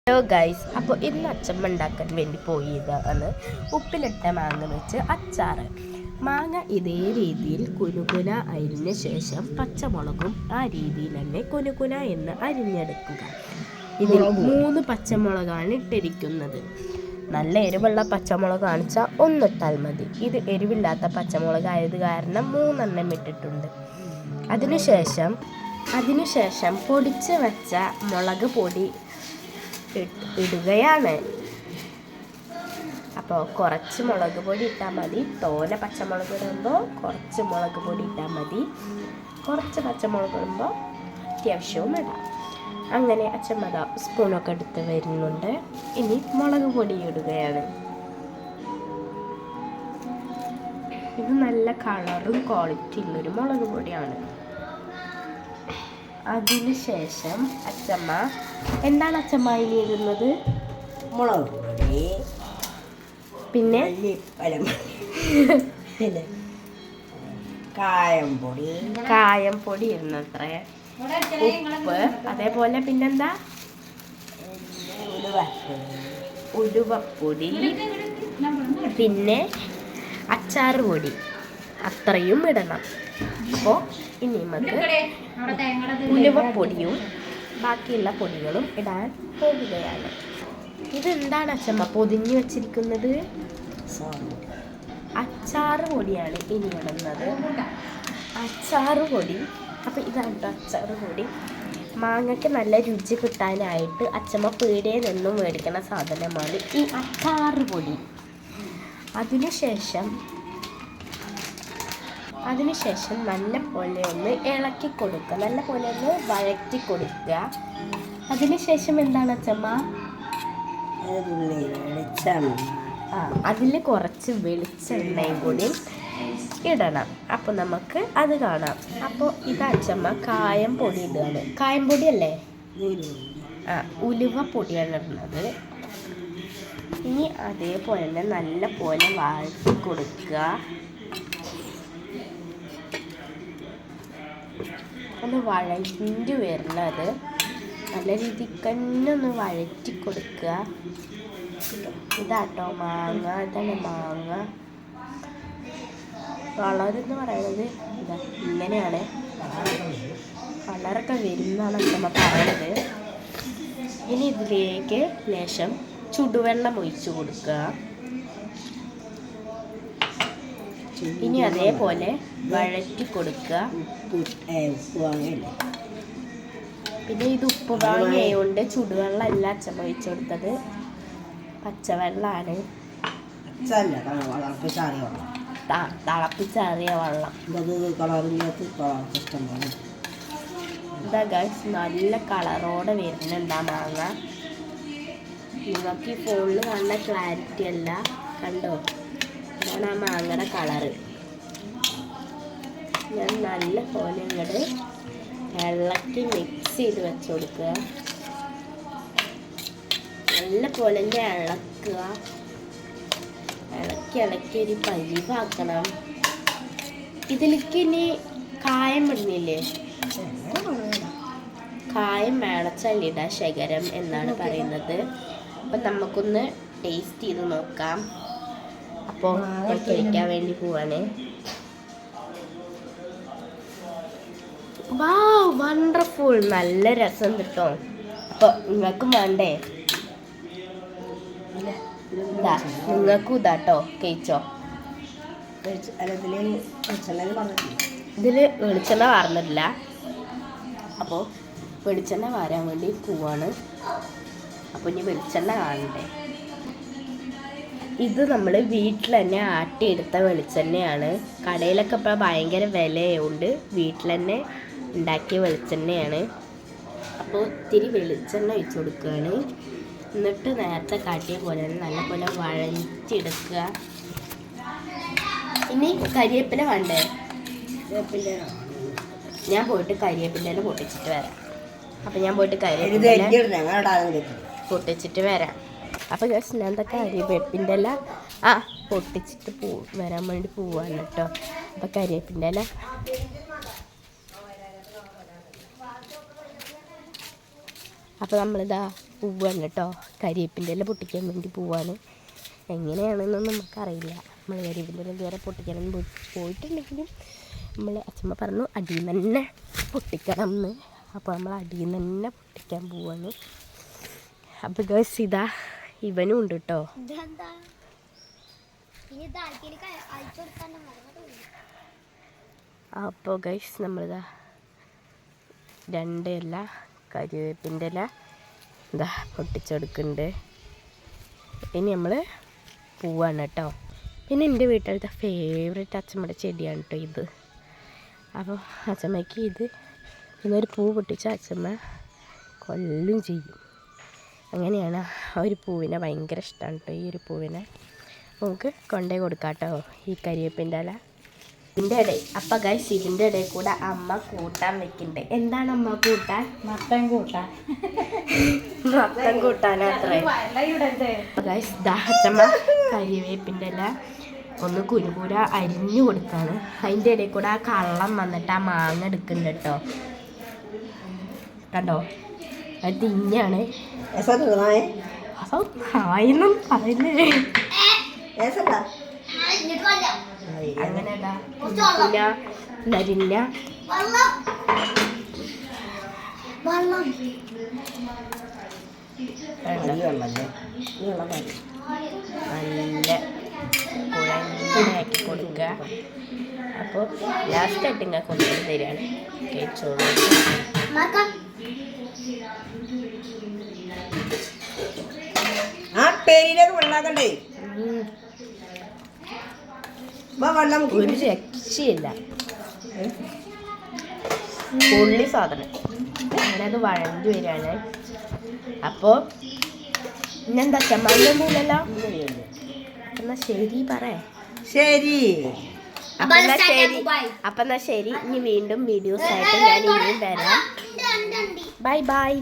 Hello guys, അപ്പോൾ ഇന്ന് അച്ചമ്മ ഉണ്ടാക്കാൻ വേണ്ടി പോയതാണ് ഉപ്പിലിട്ട മാങ്ങ വെച്ച് അച്ചാറ്. മാങ്ങ ഇതേ രീതിയിൽ കുനുകുന അരിഞ്ഞ ശേഷം പച്ചമുളകും ആ രീതിയിൽ തന്നെ കുനുകുന എന്ന് അരിഞ്ഞെടുക്കുക. ഇതിൽ 3 പച്ചമുളകാണ് ഇട്ടിരിക്കുന്നത്. നല്ല എരിവുള്ള പച്ചമുളക് കാണിച്ചാൽ ഒന്നിട്ടാൽ മതി. ഇത് എരിവില്ലാത്ത പച്ചമുളക് ആയത് കാരണം 3 ഇട്ടിട്ടുണ്ട്. അതിനുശേഷം പൊടിച്ച് വെച്ച മുളക് പൊടി ഇടുകയാണ്. അപ്പോൾ കുറച്ച് മുളക് പൊടി ഇട്ടാൽ മതി. തോനെ പച്ചമുളക് ഇടുമ്പോൾ കുറച്ച് മുളക് പൊടി ഇട്ടാൽ മതി. കുറച്ച് പച്ചമുളക് ഇടുമ്പോൾ അത്യാവശ്യവും ഇടാം. അങ്ങനെ അച്ചമ്മ സ്പൂണൊക്കെ എടുത്ത് വരുന്നുണ്ട്. ഇനി മുളക് പൊടി ഇടുകയാണ്. ഇത് നല്ല കളറും ക്വാളിറ്റി ഉള്ളൊരു മുളക് പൊടിയാണ്. അതിനുശേഷം അച്ചമ്മ എന്താണ് അച്ചമ്മ ഇനി ഇടുന്നത്? മുളക് പൊടി, പിന്നെ കായം പൊടി ഇടുന്നത്രേ, ഉപ്പ്, അതേപോലെ പിന്നെന്താ ഉലുവപ്പൊടി, പിന്നെ അച്ചാർ പൊടി, അത്രയും ഇടണം. അപ്പോൾ ഇനി നമുക്ക് ഉലുവപ്പൊടിയും ബാക്കിയുള്ള പൊടികളും ഇടാൻ പോകുകയാണ്. ഇതെന്താണ് അച്ചമ്മ പൊതിഞ്ഞു വെച്ചിരിക്കുന്നത്? അച്ചാറ് പൊടിയാണ് ഇനി ഇടുന്നത്. അച്ചാറ് പൊടി. അപ്പോൾ ഇതാണ് അച്ചാറ് പൊടി. മാങ്ങയ്ക്ക് നല്ല രുചി കിട്ടാനായിട്ട് അച്ചമ്മ പീടികയിൽ നിന്നും മേടിക്കുന്ന സാധനമാണ് ഈ അച്ചാറ് പൊടി. അതിനുശേഷം നല്ല പോലെ ഒന്ന് ഇളക്കി കൊടുക്കുക, നല്ല പോലെ ഒന്ന് വഴറ്റി കൊടുക്കുക. അതിനുശേഷം എന്താണ് അച്ചമ്മ? അതിൽ കുറച്ച് വെളിച്ചെണ്ണയും കൂടി ഇടണം. അപ്പോൾ നമുക്ക് അത് കാണാം. അപ്പോൾ ഇത് അച്ചമ്മ കായം പൊടി ഇടുകയാണ്. കായം പൊടിയല്ലേ? ഉലുവ പൊടിയാണ് ഇടുന്നത്. ഇനി അതേപോലെ തന്നെ നല്ല പോലെ വഴറ്റി കൊടുക്കുക. ഒന്ന് വഴറ്റി വരുന്നത് നല്ല രീതിക്ക് തന്നെ ഒന്ന് വഴറ്റി കൊടുക്കുക. ഇതാട്ടോ മാങ്ങ. ഇതാണ് മാങ്ങ. കളറെന്ന് പറയുന്നത് ഇതാ ഇങ്ങനെയാണ്. കളറൊക്കെ വരുന്നതാണ് നമ്മൾ പറയുന്നത്. ഇനി ഇതിലേക്ക് ലേശം ചുടുവെള്ളം ഒഴിച്ചു കൊടുക്കുക. ഇനി അതേപോലെ വഴറ്റി കൊടുക്കുക. പിന്നെ ഇത് ഉപ്പ് വാങ്ങിയതുകൊണ്ട് ചുടുവെള്ളം അല്ല അച്ചമ്മ ഒഴിച്ചു കൊടുത്തത്, പച്ചവെള്ളമാണ്, തിളപ്പിച്ചാറിയ വെള്ളം. ഇതാ ഗൈസ്, നല്ല കളറോടെ വരുന്നുണ്ട് ആ മാങ്ങ. നിങ്ങൾക്ക് ഈ ഫോണിൽ കാണുന്ന ക്ലാരിറ്റി അല്ല, കണ്ടോ? ഇതാണ് ആ മാങ്ങയുടെ കളറ്. ഞാൻ നല്ല പോലെ ഇങ്ങോട്ട് ഇളക്കി മിക്സ് ചെയ്ത് വെച്ച് കൊടുക്കുക. നല്ല പോലെ ഇളക്കുക. ഇളക്കി ഒരു പരിവാക്കണം. ഇതിലേക്ക് ഇനി കായം ഇടുന്നില്ലേ? കായം മേളച്ചല്ലിട ശകരം എന്നാണ് പറയുന്നത്. അപ്പം നമുക്കൊന്ന് ടേസ്റ്റ് ചെയ്ത് നോക്കാം. അപ്പോൾ കഴിക്കാൻ വേണ്ടി പോവാണ്. വാവ്, വണ്ടർഫുൾ. നല്ല രസം കിട്ടോ. അപ്പോൾ നിങ്ങൾക്കും വേണ്ടേ? നിങ്ങൾക്കും ഇതാട്ടോ, കഴിച്ചോ. ഇതിൽ വെളിച്ചെണ്ണ വാർന്നിട്ടില്ല. അപ്പോൾ വെളിച്ചെണ്ണ വാരാൻ വേണ്ടി പോവാണ്. അപ്പോൾ ഇനി വെളിച്ചെണ്ണ കാണണ്ടേ? ഇത് നമ്മൾ വീട്ടിൽ തന്നെ ആട്ടിയെടുത്ത വെളിച്ചെണ്ണയാണ്. കടയിലൊക്കെ ഇപ്പോൾ ഭയങ്കര വിലയുണ്ട്. വീട്ടിൽ തന്നെ ഉണ്ടാക്കിയ വെളിച്ചെണ്ണയാണ്. അപ്പോൾ ഇത്തിരി വെളിച്ചെണ്ണ ഒഴിച്ച് കൊടുക്കുകയാണ്. എന്നിട്ട് നേരത്തെ കാട്ടിയ പോലെ നല്ല പോലെ വഴറ്റിയെടുക്കുക. ഇനി കരിവേപ്പില വേണ്ടേ? ഞാൻ പോയിട്ട് കരിവേപ്പില പൊട്ടിച്ചിട്ട് വരാം. അപ്പം ഞാൻ പോയിട്ട് കരിവേപ്പില പൊട്ടിച്ചിട്ട് വരാം. അപ്പോൾ ജസ്റ്റ് ഞാൻ എന്താ കരിവേപ്പിൻ്റെ ഇല പൊട്ടിച്ചിട്ട് വരാൻ വേണ്ടി പോവാണ് കേട്ടോ. അപ്പോൾ കരിവേപ്പിൻ്റെ ഇല അപ്പോൾ നമ്മളിതാ പോവാണ് കേട്ടോ. കരിയേപ്പിൻ്റെ ഇല പൊട്ടിക്കാൻ വേണ്ടി പോവാണ്. എങ്ങനെയാണെന്നൊന്നും നമുക്കറിയില്ല. നമ്മൾ കരിയേപ്പിൻ്റെ ഇല ഇതുവരെ പൊട്ടിക്കാനൊന്നും പോയിട്ടുണ്ടെങ്കിലും നമ്മൾ അച്ഛമ്മ പറഞ്ഞു അടിയിൽ നിന്ന് തന്നെ പൊട്ടിക്കണം എന്ന്. അപ്പോൾ നമ്മൾ അടിയിൽ നിന്ന് തന്നെ പൊട്ടിക്കാൻ പോവാണ്. അപ്പോൾ ഗൈസ് ഇതാ ഇവനും ഉണ്ട് കേട്ടോ. അപ്പോൾ ഗൈസ് നമ്മളിതാ 2 ഇല കരിവേപ്പിൻ്റെ ഇല ഇതാ പൊട്ടിച്ചെടുക്കുന്നുണ്ട്. ഇനി നമ്മൾ പോവാണ് കേട്ടോ. പിന്നെ എൻ്റെ വീട്ടിലത്തെ ഫേവറേറ്റ് അച്ഛമ്മയുടെ ചെടിയാണ് കേട്ടോ ഇത്. അപ്പോൾ അച്ഛമ്മയ്ക്ക് ഇത് ഇന്നൊരു പൂ പൊട്ടിച്ച അച്ഛമ്മ കൊല്ലും ചെയ്യും. അങ്ങനെയാണ് ആ ഒരു പൂവിനെ ഭയങ്കര ഇഷ്ടമാണ് കേട്ടോ. ഈ ഒരു പൂവിനെ നമുക്ക് കൊണ്ടേ കൊടുക്കാം കേട്ടോ ഈ കരിവേപ്പിൻ്റെ ഇല. ഇതിൻ്റെ ഇടയിൽ അപ്പം ഗൈസ് ഇതിൻ്റെ ഇടയിൽ കൂടെ അമ്മ കൂട്ടാൻ വെക്കുന്നുണ്ട്. എന്താണ് അമ്മ കൂട്ടാൻ? മത്തൻ കൂട്ടാൻ. മത്തൻ കൂട്ടാനത്രേ ഗൈസ്. അച്ഛമ്മ കരിവേപ്പിൻ്റെ ഇല ഒന്ന് കുരുകൂര അരിഞ്ഞു കൊടുക്കാണ്. അതിൻ്റെ ഇടയിൽ കൂടെ ആ കള്ളം വന്നിട്ട് ആ മാങ്ങ എടുക്കുന്നുണ്ട് കേട്ടോ. കണ്ടോ അത് തിന്നാണ്. അപ്പം ഹായൊന്നും പറയില്ലേ. അങ്ങനെ നരിഞ്ഞ നല്ല കുഴഞ്ഞാക്കി കൊടുക്കുക. അപ്പോൾ ലാസ്റ്റായിട്ട് ഇങ്ങനെ കൊണ്ടുവന്ന് തരികയാണ്. കഴിച്ചോളൂ. ആ പേരിലേക്ക് വെള്ളാക്കണ്ടേ? ഒരു രക്ഷയില്ല. പുള്ളി സാധനം അങ്ങനെ അത് വഴഞ്ഞു വരികയാണ്. അപ്പോൾ ഇന്നെന്താ ചമ്മല്ലല്ലോ. എന്നാ ശരി പറയേ. ശരി. അപ്പം എന്നാ ശരി. ഇനി വീണ്ടും വീഡിയോസ് ആയിട്ട് ഞാൻ ഇനിയും വരാം. Bye bye.